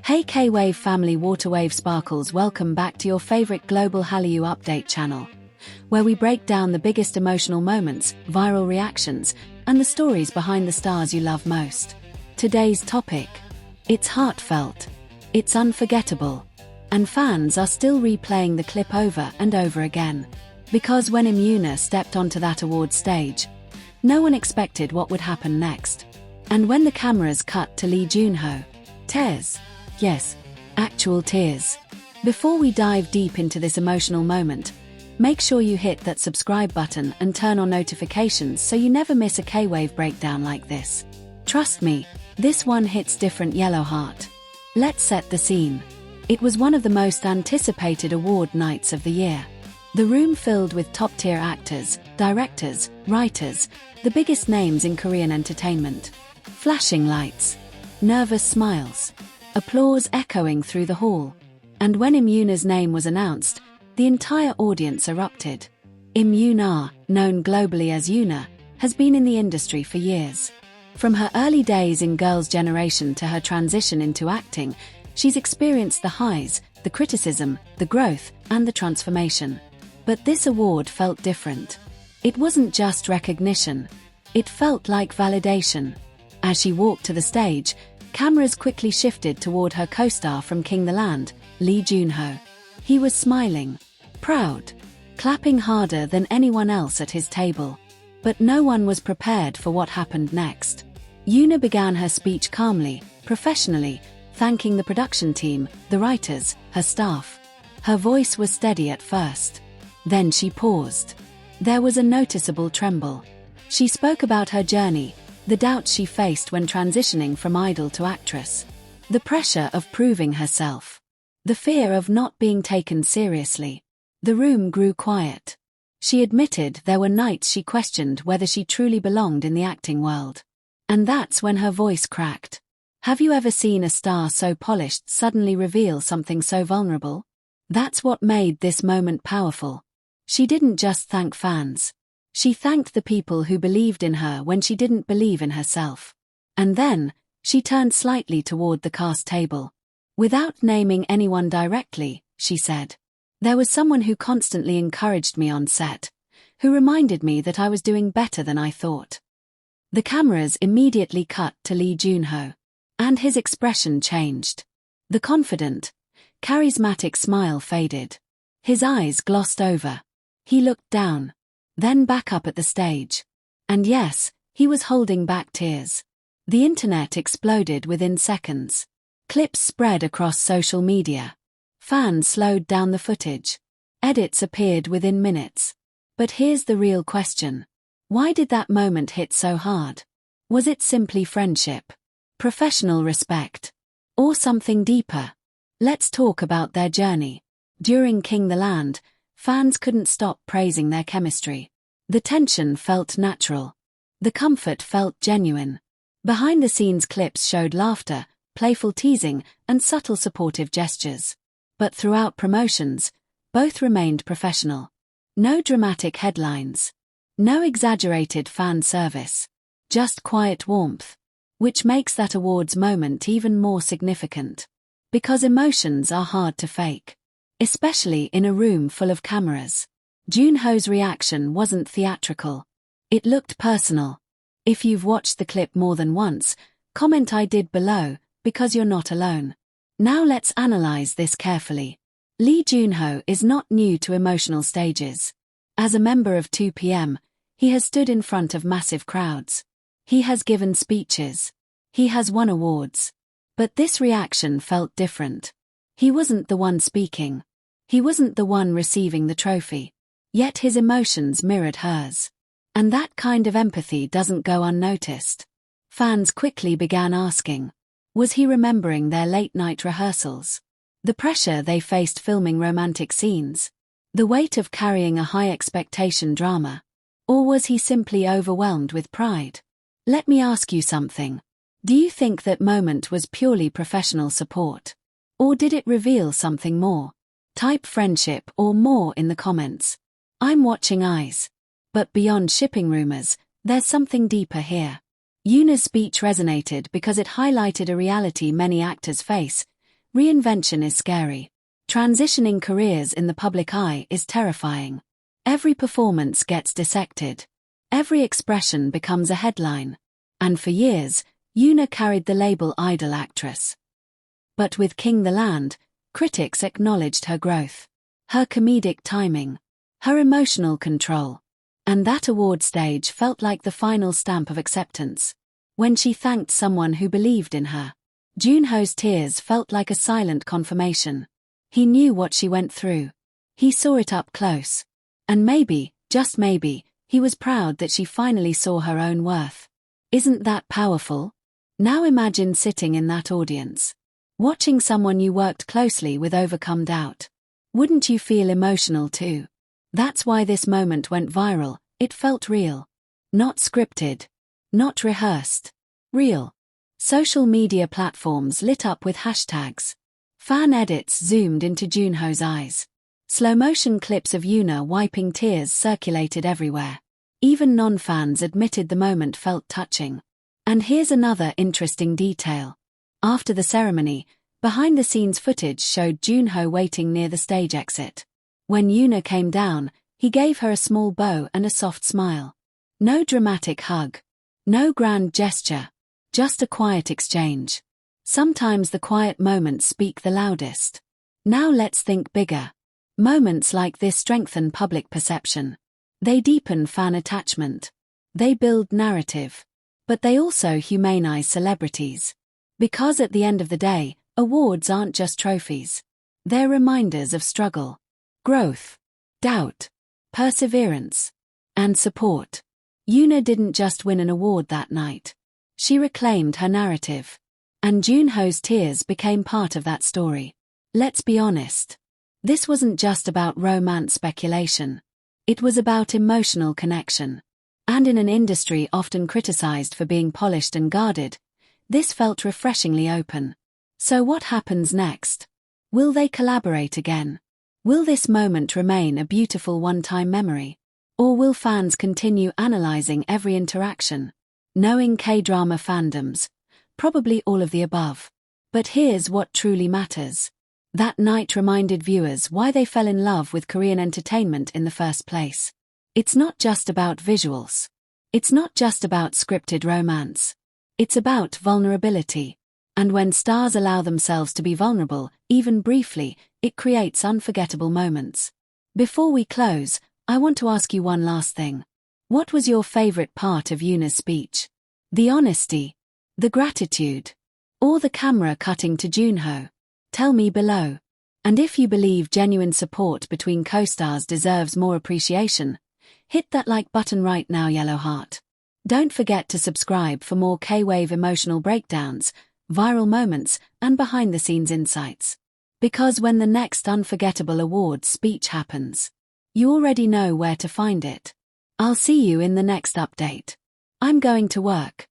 Hey K-Wave family, Waterwave Sparkles, welcome back to your favorite global Hallyu update channel, where we break down the biggest emotional moments, viral reactions, and the stories behind the stars you love most. Today's topic: it's heartfelt, it's unforgettable, and fans are still replaying the clip over and over again. Because when Yoona stepped onto that award stage, no one expected what would happen next. And when the cameras cut to Lee Junho, tears. Yes, actual tears. Before we dive deep into this emotional moment, make sure you hit that subscribe button and turn on notifications so you never miss a K-Wave breakdown like this. Trust me, this one hits different. Yellow heart. Let's set the scene. It was one of the most anticipated award nights of the year. The room filled with top-tier actors, directors, writers, the biggest names in Korean entertainment. Flashing lights, nervous smiles, applause echoing through the hall. And when Yoona's name was announced, the entire audience erupted. Yoona, known globally as Yoona, has been in the industry for years. From her early days in Girls' Generation to her transition into acting, she's experienced the highs, the criticism, the growth, and the transformation. But this award felt different. It wasn't just recognition. It felt like validation. As she walked to the stage, cameras quickly shifted toward her co-star from King the Land, Lee Junho. He was smiling, proud, clapping harder than anyone else at his table. But no one was prepared for what happened next. Yoona began her speech calmly, professionally, thanking the production team, the writers, her staff. Her voice was steady at first. Then she paused. There was a noticeable tremble. She spoke about her journey, the doubts she faced when transitioning from idol to actress, the pressure of proving herself, the fear of not being taken seriously. The room grew quiet. She admitted there were nights she questioned whether she truly belonged in the acting world. And that's when her voice cracked. Have you ever seen a star so polished suddenly reveal something so vulnerable? That's what made this moment powerful. She didn't just thank fans. She thanked the people who believed in her when she didn't believe in herself. And then, she turned slightly toward the cast table. Without naming anyone directly, she said, "There was someone who constantly encouraged me on set, who reminded me that I was doing better than I thought." The cameras immediately cut to Lee Junho. And his expression changed. The confident, charismatic smile faded. His eyes glossed over. He looked down, then back up at the stage. And yes, he was holding back tears. The internet exploded within seconds. Clips spread across social media. Fans slowed down the footage. Edits appeared within minutes. But here's the real question. Why did that moment hit so hard? Was it simply friendship, professional respect, or something deeper? Let's talk about their journey. During King the Land, fans couldn't stop praising their chemistry. The tension felt natural. The comfort felt genuine. Behind-the-scenes clips showed laughter, playful teasing, and subtle supportive gestures. But throughout promotions, both remained professional. No dramatic headlines. No exaggerated fan service. Just quiet warmth. Which makes that awards moment even more significant. Because emotions are hard to fake. Especially in a room full of cameras. Junho's reaction wasn't theatrical. It looked personal. If you've watched the clip more than once, comment "I did" below, because you're not alone. Now let's analyze this carefully. Lee Junho is not new to emotional stages. As a member of 2PM, he has stood in front of massive crowds. He has given speeches. He has won awards. But this reaction felt different. He wasn't the one speaking. He wasn't the one receiving the trophy. Yet his emotions mirrored hers. And that kind of empathy doesn't go unnoticed. Fans quickly began asking, was he remembering their late-night rehearsals? The pressure they faced filming romantic scenes? The weight of carrying a high-expectation drama? Or was he simply overwhelmed with pride? Let me ask you something. Do you think that moment was purely professional support? Or did it reveal something more? Type friendship or more in the comments. I'm watching eyes. But beyond shipping rumors, there's something deeper here. Yoona's speech resonated because it highlighted a reality many actors face, Reinvention is scary. Transitioning careers in the public eye is terrifying. Every performance gets dissected. Every expression becomes a headline. And for years, Yoona carried the label idol actress. But with King the Land, critics acknowledged her growth, her comedic timing, her emotional control. And that award stage felt like the final stamp of acceptance. When she thanked someone who believed in her, Junho's tears felt like a silent confirmation. He knew what she went through. He saw it up close. And maybe, just maybe, he was proud that she finally saw her own worth. Isn't that powerful? Now imagine sitting in that audience, watching someone you worked closely with overcome doubt. Wouldn't you feel emotional too? That's why this moment went viral. It felt real. Not scripted. Not rehearsed. Real. Social media platforms lit up with hashtags. Fan edits zoomed into Junho's eyes. Slow-motion clips of Yoona wiping tears circulated everywhere. Even non-fans admitted the moment felt touching. And here's another interesting detail. After the ceremony, behind-the-scenes footage showed Junho waiting near the stage exit. When Yoona came down, he gave her a small bow and a soft smile. No dramatic hug. No grand gesture. Just a quiet exchange. Sometimes the quiet moments speak the loudest. Now let's think bigger. Moments like this strengthen public perception. They deepen fan attachment. They build narrative. But they also humanize celebrities. Because at the end of the day, awards aren't just trophies. They're reminders of struggle, growth, doubt, perseverance, and support. Yoona didn't just win an award that night. She reclaimed her narrative. And Junho's tears became part of that story. Let's be honest. This wasn't just about romance speculation. It was about emotional connection. And in an industry often criticized for being polished and guarded, this felt refreshingly open. So what happens next? Will they collaborate again? Will this moment remain a beautiful one-time memory? Or will fans continue analyzing every interaction? Knowing K-drama fandoms, probably all of the above. But here's what truly matters. That night reminded viewers why they fell in love with Korean entertainment in the first place. It's not just about visuals. It's not just about scripted romance. It's about vulnerability. And when stars allow themselves to be vulnerable, even briefly, it creates unforgettable moments. Before we close, I want to ask you one last thing. What was your favorite part of Yoona's speech? The honesty, the gratitude, or the camera cutting to Junho? Tell me below. And if you believe genuine support between co-stars deserves more appreciation, hit that like button right now, yellow heart. Don't forget to subscribe for more K-Wave emotional breakdowns, viral moments, and behind-the-scenes insights. Because when the next unforgettable awards speech happens, you already know where to find it. I'll see you in the next update. I'm going to work.